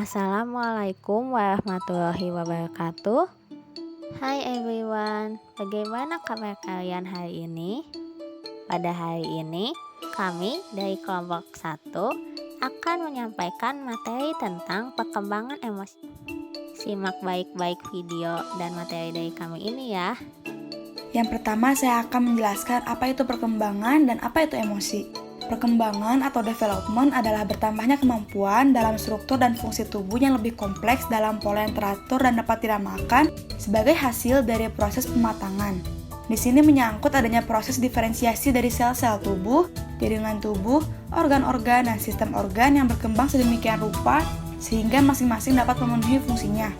Assalamualaikum warahmatullahi wabarakatuh. Hai everyone, bagaimana kabar kalian hari ini? Pada hari ini, kami dari kelompok 1 akan menyampaikan materi tentang perkembangan emosi. Simak baik-baik video dan materi dari kami ini ya. Yang pertama, saya akan menjelaskan apa itu perkembangan dan apa itu emosi. Perkembangan atau development adalah bertambahnya kemampuan dalam struktur dan fungsi tubuh yang lebih kompleks dalam pola yang teratur dan dapat diramalkan sebagai hasil dari proses pematangan. Di sini menyangkut adanya proses diferensiasi dari sel-sel tubuh, jaringan tubuh, organ-organ, dan sistem organ yang berkembang sedemikian rupa sehingga masing-masing dapat memenuhi fungsinya.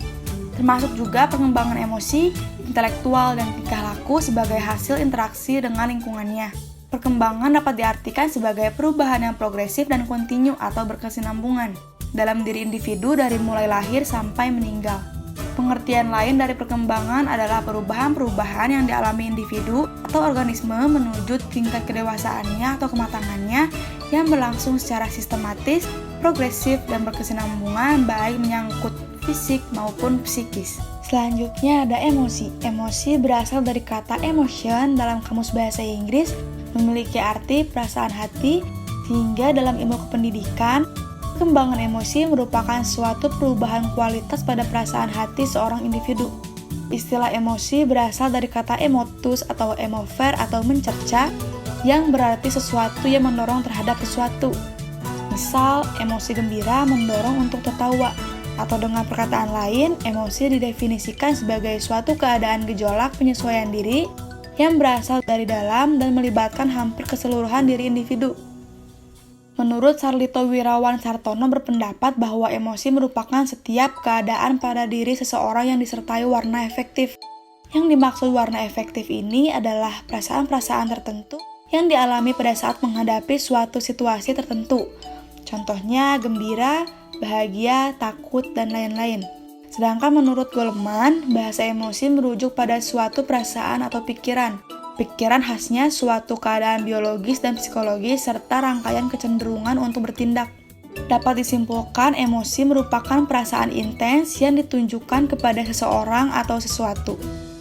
Termasuk juga pengembangan emosi, intelektual, dan tingkah laku sebagai hasil interaksi dengan lingkungannya. Perkembangan dapat diartikan sebagai perubahan yang progresif dan kontinu atau berkesinambungan dalam diri individu dari mulai lahir sampai meninggal. Pengertian lain dari perkembangan adalah perubahan-perubahan yang dialami individu atau organisme menuju tingkat kedewasaannya atau kematangannya yang berlangsung secara sistematis, progresif, dan berkesinambungan baik menyangkut fisik maupun psikis. Selanjutnya ada emosi. Emosi berasal dari kata emotion dalam Kamus Bahasa Inggris, memiliki arti perasaan hati, sehingga dalam ilmu kependidikan, perkembangan emosi merupakan suatu perubahan kualitas pada perasaan hati seorang individu. Istilah emosi berasal dari kata emotus atau emover atau mencerca, yang berarti sesuatu yang mendorong terhadap sesuatu. Misal, emosi gembira mendorong untuk tertawa, atau dengan perkataan lain, emosi didefinisikan sebagai suatu keadaan gejolak penyesuaian diri yang berasal dari dalam dan melibatkan hampir keseluruhan diri individu. Menurut Sarlito Wirawan Sartono berpendapat bahwa emosi merupakan setiap keadaan pada diri seseorang yang disertai warna efektif. Yang dimaksud warna efektif ini adalah perasaan-perasaan tertentu yang dialami pada saat menghadapi suatu situasi tertentu. Contohnya gembira, bahagia, takut, dan lain-lain. Sedangkan menurut Goleman, bahasa emosi merujuk pada suatu perasaan atau pikiran. Pikiran khasnya suatu keadaan biologis dan psikologis serta rangkaian kecenderungan untuk bertindak. Dapat disimpulkan, emosi merupakan perasaan intens yang ditunjukkan kepada seseorang atau sesuatu.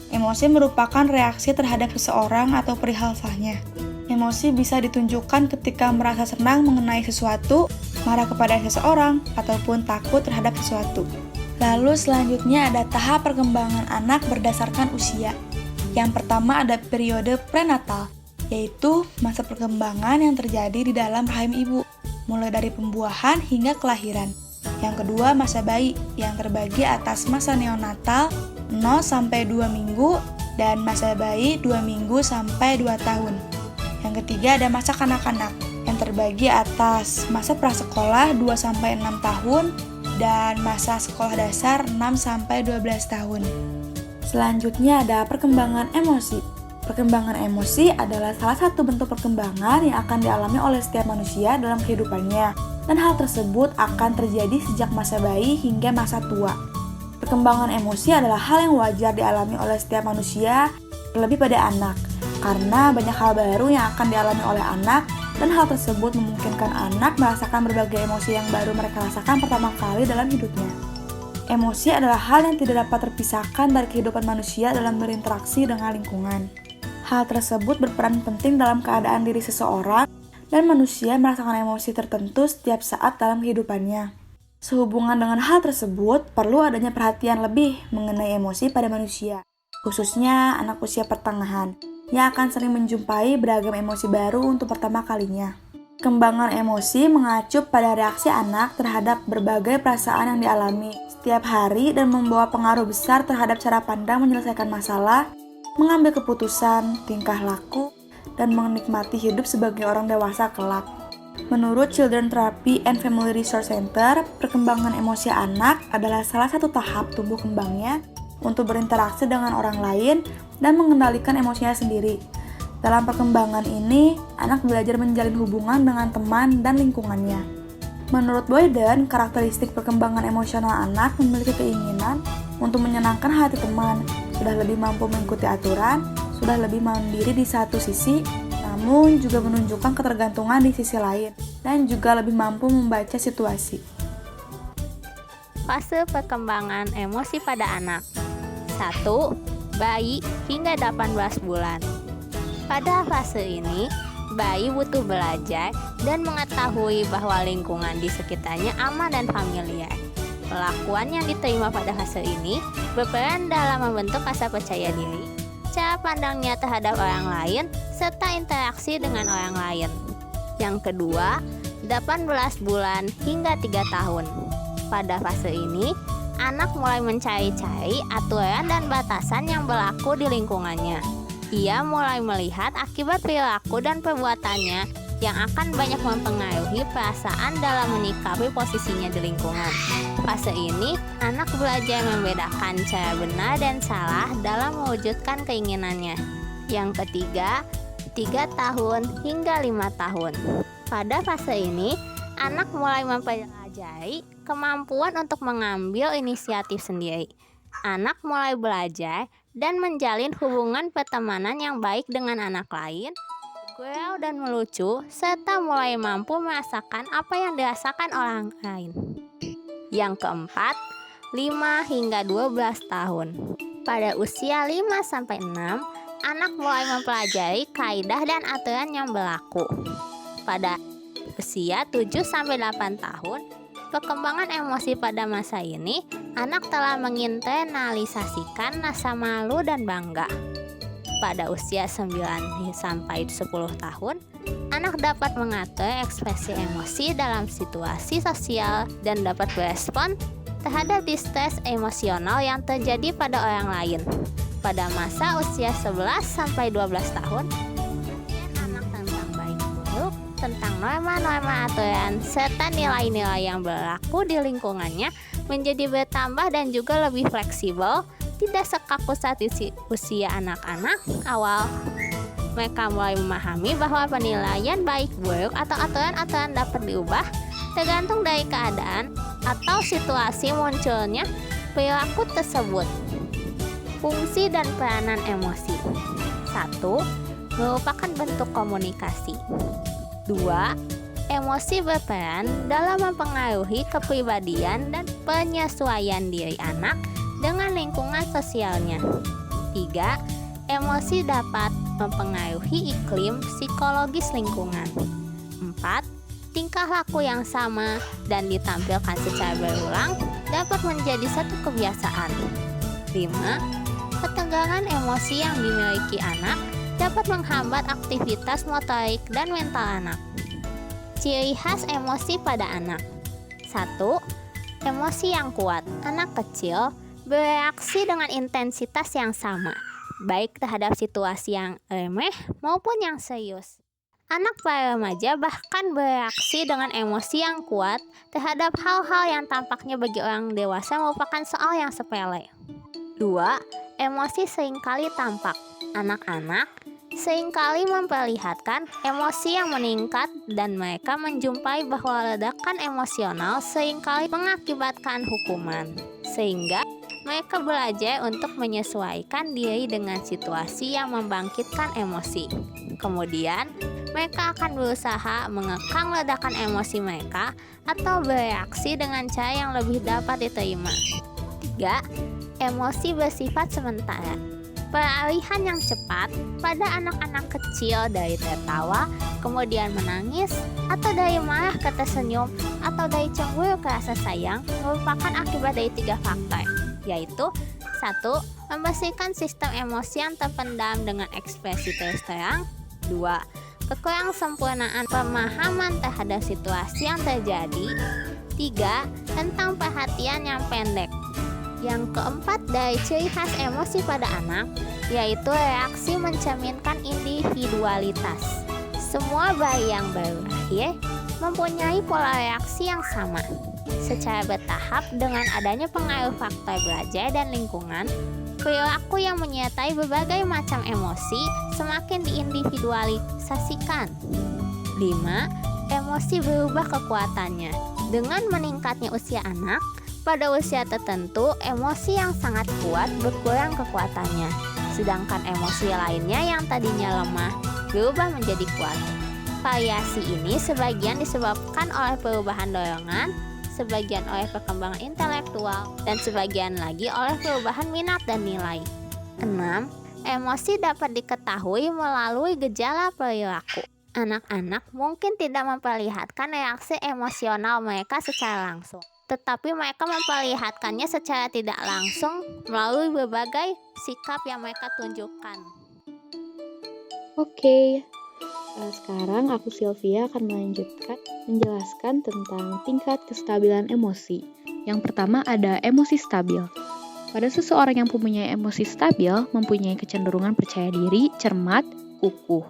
Emosi merupakan reaksi terhadap seseorang atau perihal sahnya. Emosi bisa ditunjukkan ketika merasa senang mengenai sesuatu, marah kepada seseorang, ataupun takut terhadap sesuatu. Lalu selanjutnya ada tahap perkembangan anak berdasarkan usia. Yang pertama ada periode prenatal, yaitu masa perkembangan yang terjadi di dalam rahim ibu, mulai dari pembuahan hingga kelahiran. Yang kedua masa bayi, yang terbagi atas masa neonatal 0-2 minggu dan masa bayi 2 minggu sampai 2 tahun. Yang ketiga ada masa kanak-kanak, yang terbagi atas masa prasekolah 2-6 tahun dan masa sekolah dasar 6-12 tahun. Selanjutnya ada perkembangan emosi. Perkembangan emosi adalah salah satu bentuk perkembangan yang akan dialami oleh setiap manusia dalam kehidupannya, dan hal tersebut akan terjadi sejak masa bayi hingga masa tua. Perkembangan emosi adalah hal yang wajar dialami oleh setiap manusia, terlebih pada anak, karena banyak hal baru yang akan dialami oleh anak, dan hal tersebut memungkinkan anak merasakan berbagai emosi yang baru mereka rasakan pertama kali dalam hidupnya. Emosi adalah hal yang tidak dapat terpisahkan dari kehidupan manusia dalam berinteraksi dengan lingkungan. Hal tersebut berperan penting dalam keadaan diri seseorang, dan manusia merasakan emosi tertentu setiap saat dalam kehidupannya. Sehubungan dengan hal tersebut, perlu adanya perhatian lebih mengenai emosi pada manusia, khususnya anak usia pertengahan, yang akan sering menjumpai beragam emosi baru untuk pertama kalinya. Kembangan emosi mengacu pada reaksi anak terhadap berbagai perasaan yang dialami setiap hari dan membawa pengaruh besar terhadap cara pandang menyelesaikan masalah, mengambil keputusan, tingkah laku, dan menikmati hidup sebagai orang dewasa kelak. Menurut Children Therapy and Family Resource Center, perkembangan emosi anak adalah salah satu tahap tumbuh kembangnya untuk berinteraksi dengan orang lain dan mengendalikan emosinya sendiri. Dalam perkembangan ini, anak belajar menjalin hubungan dengan teman dan lingkungannya. Menurut Boyden, karakteristik perkembangan emosional anak memiliki keinginan untuk menyenangkan hati teman, sudah lebih mampu mengikuti aturan, sudah lebih mandiri di satu sisi, namun juga menunjukkan ketergantungan di sisi lain, dan juga lebih mampu membaca situasi. Fase perkembangan emosi pada anak. 1. Bayi hingga 18 bulan. Pada fase ini, bayi butuh belajar dan mengetahui bahwa lingkungan di sekitarnya aman dan familiar. Perlakuan yang diterima pada fase ini berperan dalam membentuk rasa percaya diri, cara pandangnya terhadap orang lain, serta interaksi dengan orang lain. Yang kedua, 18 bulan hingga 3 tahun. Pada fase ini, anak mulai mencari-cari aturan dan batasan yang berlaku di lingkungannya. Ia mulai melihat akibat perilaku dan perbuatannya yang akan banyak mempengaruhi perasaan dalam menyikapi posisinya di lingkungan. Fase ini, anak belajar membedakan cara benar dan salah dalam mewujudkan keinginannya. Yang ketiga, 3 tahun hingga 5 tahun. Pada fase ini, anak mulai mempelajari kemampuan untuk mengambil inisiatif sendiri. Anak mulai belajar dan menjalin hubungan pertemanan yang baik dengan anak lain, bergurau dan melucu, serta mulai mampu merasakan apa yang dirasakan orang lain. Yang keempat, 5 hingga 12 tahun. Pada usia 5-6, anak mulai mempelajari kaidah dan aturan yang berlaku. Pada usia 7-8 tahun, perkembangan emosi pada masa ini, anak telah menginternalisasikan rasa malu dan bangga. Pada usia 9-10 tahun, anak dapat mengatur ekspresi emosi dalam situasi sosial dan dapat berespon terhadap distres emosional yang terjadi pada orang lain. Pada masa usia 11-12 tahun, anak tentang baik buruk, tentang norma-norma aturan, serta nilai-nilai yang berlaku di lingkungannya menjadi bertambah dan juga lebih fleksibel, tidak sekaku saat usia anak-anak awal. Mereka mulai memahami bahwa penilaian baik buruk atau aturan-aturan dapat diubah tergantung dari keadaan atau situasi munculnya perilaku tersebut. Fungsi dan peranan emosi. 1. Merupakan bentuk komunikasi. 2. Emosi berperan dalam mempengaruhi kepribadian dan penyesuaian diri anak dengan lingkungan sosialnya. 3. Emosi dapat mempengaruhi iklim psikologis lingkungan. 4. Tingkah laku yang sama dan ditampilkan secara berulang dapat menjadi satu kebiasaan. 5. Ketegangan emosi yang dimiliki anak dapat menghambat aktivitas motorik dan mental anak. Ciri khas emosi pada anak. 1. Emosi yang kuat. Anak kecil bereaksi dengan intensitas yang sama, baik terhadap situasi yang remeh maupun yang serius. Anak para remaja bahkan bereaksi dengan emosi yang kuat terhadap hal-hal yang tampaknya bagi orang dewasa merupakan soal yang sepele. 2. Emosi seringkali tampak. Anak-anak seringkali memperlihatkan emosi yang meningkat dan mereka menjumpai bahwa ledakan emosional seringkali mengakibatkan hukuman, sehingga mereka belajar untuk menyesuaikan diri dengan situasi yang membangkitkan emosi. Kemudian, mereka akan berusaha mengekang ledakan emosi mereka atau bereaksi dengan cara yang lebih dapat diterima. 3. Emosi bersifat sementara. Peralihan yang cepat pada anak-anak kecil dari tertawa, kemudian menangis, atau dari marah ke tersenyum, atau dari cemburu ke rasa sayang merupakan akibat dari 3 faktor, yaitu 1. Membersihkan sistem emosi yang terpendam dengan ekspresi terus terang. 2. Kekurang sempurnaan pemahaman terhadap situasi yang terjadi. 3. Tentang perhatian yang pendek. Yang keempat dari ciri khas emosi pada anak, yaitu reaksi mencerminkan individualitas. Semua bayi yang baru lahir mempunyai pola reaksi yang sama. Secara bertahap dengan adanya pengaruh faktor belajar dan lingkungan, perilaku yang menyertai berbagai macam emosi semakin diindividualisasikan. 5. Emosi berubah kekuatannya. Dengan meningkatnya usia anak, pada usia tertentu, emosi yang sangat kuat berkurang kekuatannya, sedangkan emosi lainnya yang tadinya lemah berubah menjadi kuat. Variasi ini sebagian disebabkan oleh perubahan dorongan, sebagian oleh perkembangan intelektual, dan sebagian lagi oleh perubahan minat dan nilai. 6. Emosi dapat diketahui melalui gejala perilaku. Anak-anak mungkin tidak memperlihatkan reaksi emosional mereka secara langsung, tetapi mereka memperlihatkannya secara tidak langsung melalui berbagai sikap yang mereka tunjukkan. Oke, sekarang aku Sylvia akan menjelaskan tentang tingkat kestabilan emosi. Yang pertama ada emosi stabil. Pada seseorang yang mempunyai emosi stabil, mempunyai kecenderungan percaya diri, cermat, kukuh.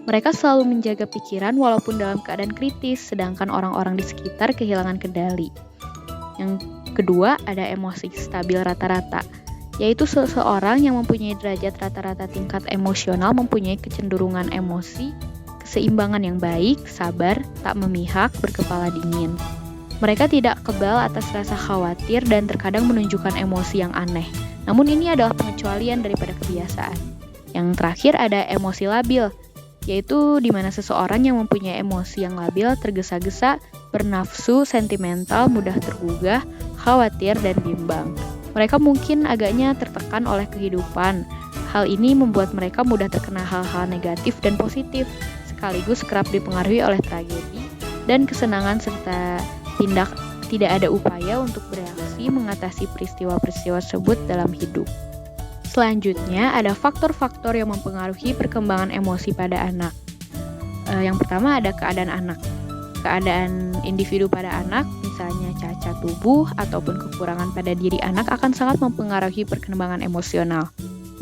Mereka selalu menjaga pikiran walaupun dalam keadaan kritis, sedangkan orang-orang di sekitar kehilangan kendali. Yang kedua ada emosi stabil rata-rata, yaitu seseorang yang mempunyai derajat rata-rata tingkat emosional mempunyai kecenderungan emosi, keseimbangan yang baik, sabar, tak memihak, berkepala dingin. Mereka tidak kebal atas rasa khawatir dan terkadang menunjukkan emosi yang aneh. Namun ini adalah pengecualian daripada kebiasaan. Yang terakhir ada emosi labil, yaitu di mana seseorang yang mempunyai emosi yang labil, tergesa-gesa, bernafsu, sentimental, mudah tergugah, khawatir, dan bimbang. Mereka mungkin agaknya tertekan oleh kehidupan. Hal ini membuat mereka mudah terkena hal-hal negatif dan positif, sekaligus kerap dipengaruhi oleh tragedi dan kesenangan serta tidak ada upaya untuk bereaksi mengatasi peristiwa-peristiwa tersebut dalam hidup. Selanjutnya ada faktor-faktor yang mempengaruhi perkembangan emosi pada anak. Yang pertama ada keadaan anak. Keadaan individu pada anak, misalnya cacat tubuh ataupun kekurangan pada diri anak akan sangat mempengaruhi perkembangan emosional.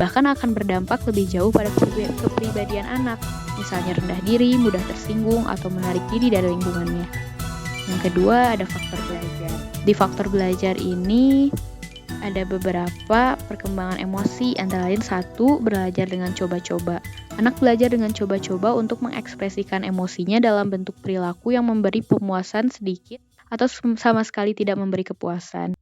Bahkan akan berdampak lebih jauh pada kepribadian anak, misalnya rendah diri, mudah tersinggung, atau menarik diri dari lingkungannya. Yang kedua ada faktor belajar. Di faktor belajar ini ada beberapa perkembangan emosi, antara lain 1, belajar dengan coba-coba. Anak belajar dengan coba-coba untuk mengekspresikan emosinya dalam bentuk perilaku yang memberi pemuasan sedikit atau sama sekali tidak memberi kepuasan.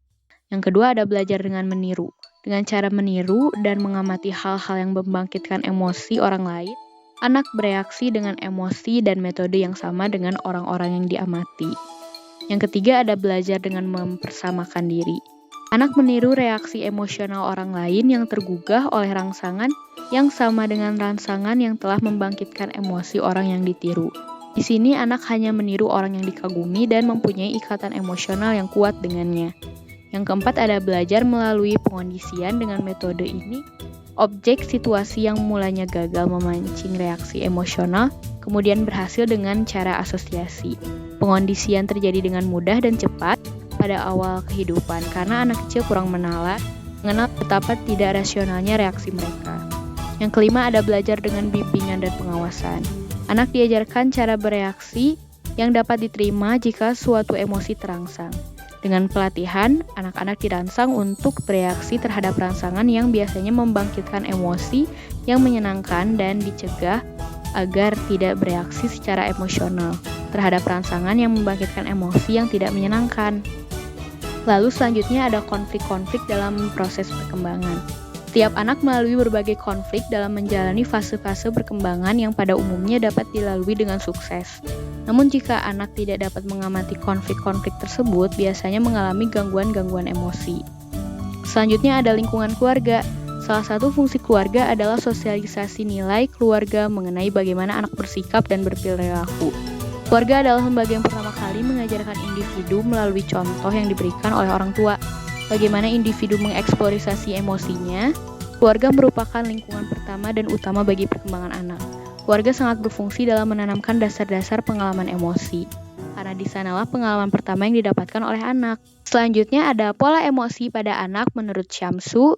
Yang kedua ada belajar dengan meniru. Dengan cara meniru dan mengamati hal-hal yang membangkitkan emosi orang lain, anak bereaksi dengan emosi dan metode yang sama dengan orang-orang yang diamati. Yang ketiga ada belajar dengan mempersamakan diri. Anak meniru reaksi emosional orang lain yang tergugah oleh rangsangan yang sama dengan rangsangan yang telah membangkitkan emosi orang yang ditiru. Di sini anak hanya meniru orang yang dikagumi dan mempunyai ikatan emosional yang kuat dengannya. Yang keempat ada belajar melalui pengondisian. Dengan metode ini, objek situasi yang mulanya gagal memancing reaksi emosional kemudian berhasil dengan cara asosiasi. Pengondisian terjadi dengan mudah dan cepat pada awal kehidupan karena anak kecil kurang mengenal betapa tidak rasionalnya reaksi mereka. Yang kelima ada belajar dengan bimbingan dan pengawasan. Anak diajarkan cara bereaksi yang dapat diterima jika suatu emosi terangsang. Dengan pelatihan, anak-anak dirangsang untuk bereaksi terhadap rangsangan yang biasanya membangkitkan emosi yang menyenangkan dan dicegah agar tidak bereaksi secara emosional terhadap rangsangan yang membangkitkan emosi yang tidak menyenangkan. Lalu selanjutnya ada konflik-konflik dalam proses perkembangan. Setiap anak melalui berbagai konflik dalam menjalani fase-fase perkembangan yang pada umumnya dapat dilalui dengan sukses. Namun jika anak tidak dapat mengamati konflik-konflik tersebut, biasanya mengalami gangguan-gangguan emosi. Selanjutnya ada lingkungan keluarga. Salah satu fungsi keluarga adalah sosialisasi nilai keluarga mengenai bagaimana anak bersikap dan berperilaku. Keluarga adalah lembaga yang pertama kali mengajarkan individu melalui contoh yang diberikan oleh orang tua. Bagaimana individu mengeksplorasi emosinya, keluarga merupakan lingkungan pertama dan utama bagi perkembangan anak. Keluarga sangat berfungsi dalam menanamkan dasar-dasar pengalaman emosi, karena di sanalah pengalaman pertama yang didapatkan oleh anak. Selanjutnya ada pola emosi pada anak menurut Syamsu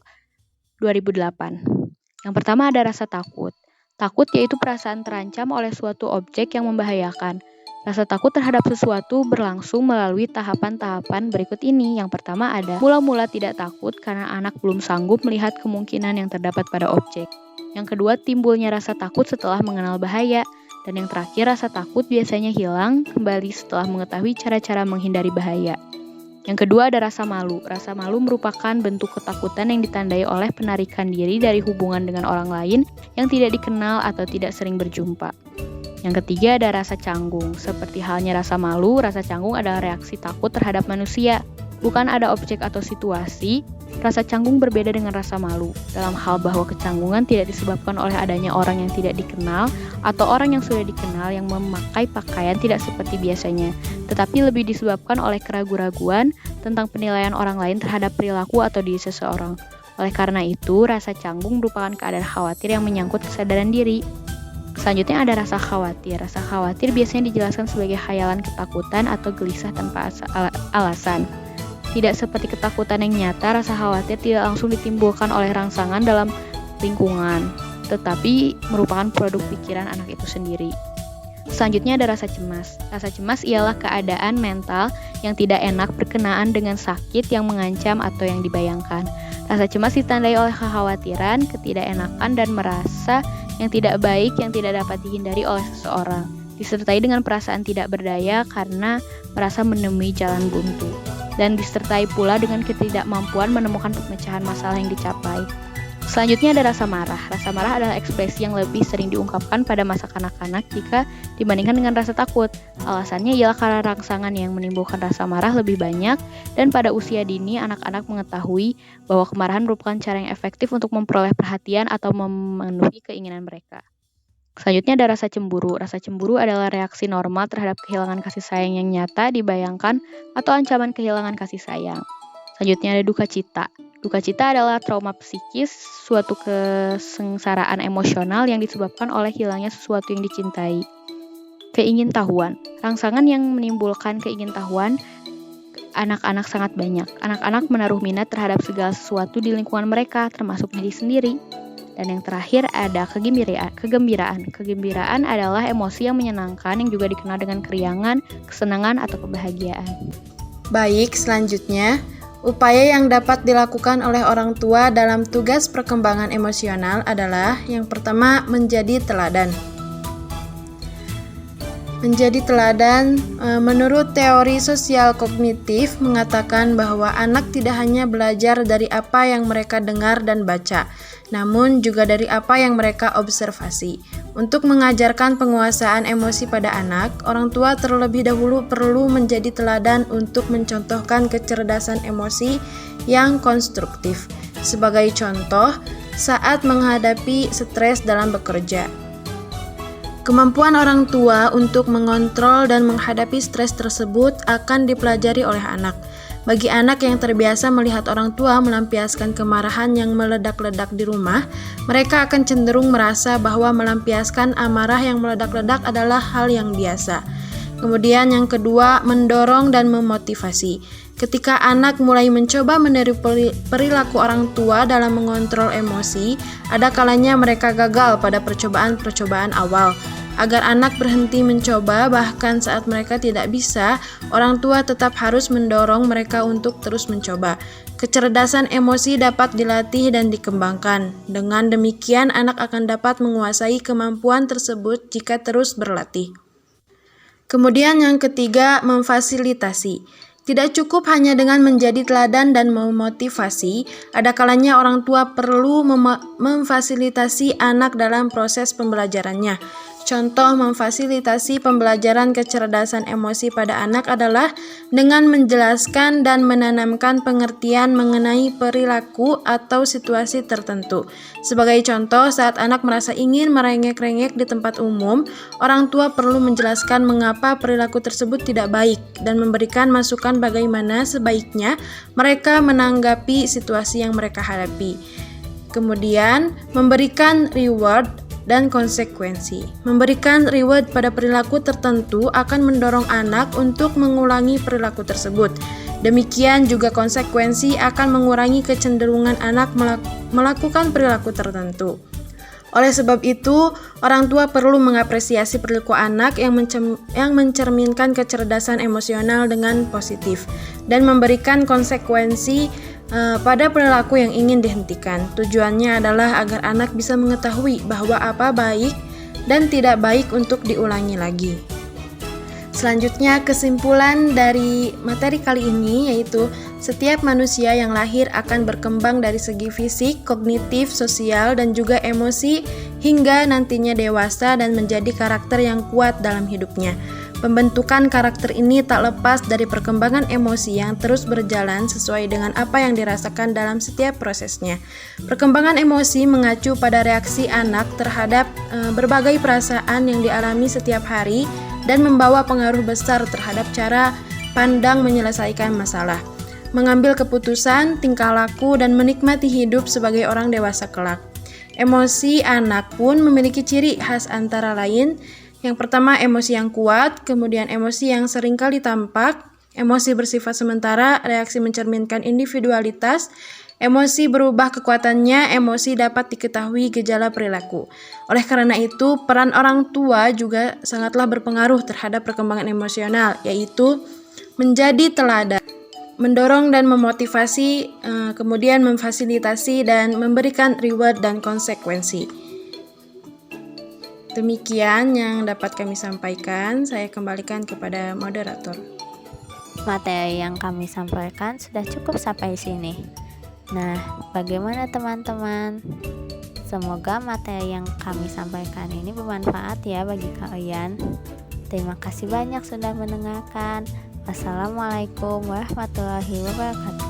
2008. Yang pertama ada rasa takut. Takut yaitu perasaan terancam oleh suatu objek yang membahayakan. Rasa takut terhadap sesuatu berlangsung melalui tahapan-tahapan berikut ini. Yang pertama ada mula-mula tidak takut karena anak belum sanggup melihat kemungkinan yang terdapat pada objek. Yang kedua, timbulnya rasa takut setelah mengenal bahaya. Dan yang terakhir, rasa takut biasanya hilang kembali setelah mengetahui cara-cara menghindari bahaya. Yang kedua ada rasa malu. Rasa malu merupakan bentuk ketakutan yang ditandai oleh penarikan diri dari hubungan dengan orang lain yang tidak dikenal atau tidak sering berjumpa. Yang ketiga ada rasa canggung. Seperti halnya rasa malu, rasa canggung adalah reaksi takut terhadap manusia. Bukan ada objek atau situasi, rasa canggung berbeda dengan rasa malu. Dalam hal bahwa kecanggungan tidak disebabkan oleh adanya orang yang tidak dikenal atau orang yang sudah dikenal yang memakai pakaian tidak seperti biasanya, tetapi lebih disebabkan oleh keraguan-raguan tentang penilaian orang lain terhadap perilaku atau diri seseorang. Oleh karena itu, rasa canggung merupakan keadaan khawatir yang menyangkut kesadaran diri. Selanjutnya ada rasa khawatir. Rasa khawatir biasanya dijelaskan sebagai khayalan ketakutan atau gelisah tanpa alasan. Tidak seperti ketakutan yang nyata, rasa khawatir tidak langsung ditimbulkan oleh rangsangan dalam lingkungan, tetapi merupakan produk pikiran anak itu sendiri. Selanjutnya ada rasa cemas. Rasa cemas ialah keadaan mental yang tidak enak berkenaan dengan sakit yang mengancam atau yang dibayangkan. Rasa cemas ditandai oleh kekhawatiran, ketidakenakan, dan merasa yang tidak baik yang tidak dapat dihindari oleh seseorang, disertai dengan perasaan tidak berdaya karena merasa menemui jalan buntu, dan disertai pula dengan ketidakmampuan menemukan pemecahan masalah yang dicapai. Selanjutnya ada rasa marah. Rasa marah adalah ekspresi yang lebih sering diungkapkan pada masa kanak-kanak jika dibandingkan dengan rasa takut. Alasannya ialah karena rangsangan yang menimbulkan rasa marah lebih banyak, dan pada usia dini anak-anak mengetahui bahwa kemarahan merupakan cara yang efektif untuk memperoleh perhatian atau memenuhi keinginan mereka. Selanjutnya ada rasa cemburu. Rasa cemburu adalah reaksi normal terhadap kehilangan kasih sayang yang nyata dibayangkan atau ancaman kehilangan kasih sayang. Selanjutnya ada duka cita. Duka cita adalah trauma psikis, suatu kesengsaraan emosional yang disebabkan oleh hilangnya sesuatu yang dicintai. Keingintahuan. Rangsangan yang menimbulkan keingintahuan anak-anak sangat banyak. Anak-anak menaruh minat terhadap segala sesuatu di lingkungan mereka, termasuk diri sendiri. Dan yang terakhir ada kegembiraan. Kegembiraan adalah emosi yang menyenangkan yang juga dikenal dengan keriangan, kesenangan, atau kebahagiaan. Baik, selanjutnya, upaya yang dapat dilakukan oleh orang tua dalam tugas perkembangan emosional adalah yang pertama, menjadi teladan. Menjadi teladan, menurut teori sosial kognitif mengatakan bahwa anak tidak hanya belajar dari apa yang mereka dengar dan baca, namun juga dari apa yang mereka observasi. Untuk mengajarkan penguasaan emosi pada anak, orang tua terlebih dahulu perlu menjadi teladan untuk mencontohkan kecerdasan emosi yang konstruktif. Sebagai contoh, saat menghadapi stres dalam bekerja. Kemampuan orang tua untuk mengontrol dan menghadapi stres tersebut akan dipelajari oleh anak. Bagi anak yang terbiasa melihat orang tua melampiaskan kemarahan yang meledak-ledak di rumah, mereka akan cenderung merasa bahwa melampiaskan amarah yang meledak-ledak adalah hal yang biasa. Kemudian yang kedua, mendorong dan memotivasi. Ketika anak mulai mencoba meniru perilaku orang tua dalam mengontrol emosi, ada kalanya mereka gagal pada percobaan-percobaan awal. Agar anak berhenti mencoba, bahkan saat mereka tidak bisa, orang tua tetap harus mendorong mereka untuk terus mencoba. Kecerdasan emosi dapat dilatih dan dikembangkan. Dengan demikian, anak akan dapat menguasai kemampuan tersebut jika terus berlatih. Kemudian yang ketiga, memfasilitasi. Tidak cukup hanya dengan menjadi teladan dan memotivasi, ada kalanya orang tua perlu memfasilitasi anak dalam proses pembelajarannya. Contoh memfasilitasi pembelajaran kecerdasan emosi pada anak adalah dengan menjelaskan dan menanamkan pengertian mengenai perilaku atau situasi tertentu. Sebagai contoh, saat anak merasa ingin merengek-rengek di tempat umum, orang tua perlu menjelaskan mengapa perilaku tersebut tidak baik dan memberikan masukan bagaimana sebaiknya mereka menanggapi situasi yang mereka hadapi. Kemudian, memberikan reward dan konsekuensi. Memberikan reward pada perilaku tertentu akan mendorong anak untuk mengulangi perilaku tersebut. Demikian juga konsekuensi akan mengurangi kecenderungan anak melakukan perilaku tertentu. Oleh sebab itu, orang tua perlu mengapresiasi perilaku anak yang mencerminkan kecerdasan emosional dengan positif dan memberikan konsekuensi pada perilaku yang ingin dihentikan. Tujuannya adalah agar anak bisa mengetahui bahwa apa baik dan tidak baik untuk diulangi lagi. Selanjutnya, kesimpulan dari materi kali ini yaitu setiap manusia yang lahir akan berkembang dari segi fisik, kognitif, sosial, dan juga emosi hingga nantinya dewasa dan menjadi karakter yang kuat dalam hidupnya. Pembentukan karakter ini tak lepas dari perkembangan emosi yang terus berjalan sesuai dengan apa yang dirasakan dalam setiap prosesnya. Perkembangan emosi mengacu pada reaksi anak terhadap berbagai perasaan yang dialami setiap hari dan membawa pengaruh besar terhadap cara pandang menyelesaikan masalah, mengambil keputusan, tingkah laku, dan menikmati hidup sebagai orang dewasa kelak. Emosi anak pun memiliki ciri khas antara lain. Yang pertama, emosi yang kuat, kemudian emosi yang seringkali tampak, emosi bersifat sementara, reaksi mencerminkan individualitas, emosi berubah kekuatannya, emosi dapat diketahui gejala perilaku. Oleh karena itu, peran orang tua juga sangatlah berpengaruh terhadap perkembangan emosional, yaitu menjadi teladan, mendorong dan memotivasi, kemudian memfasilitasi dan memberikan reward dan konsekuensi. Demikian yang dapat kami sampaikan. Saya kembalikan kepada moderator. Materi yang kami sampaikan sudah cukup sampai sini. Nah, bagaimana teman-teman? Semoga materi yang kami sampaikan ini bermanfaat ya bagi kalian. Terima kasih banyak sudah mendengarkan. Wassalamualaikum warahmatullahi wabarakatuh.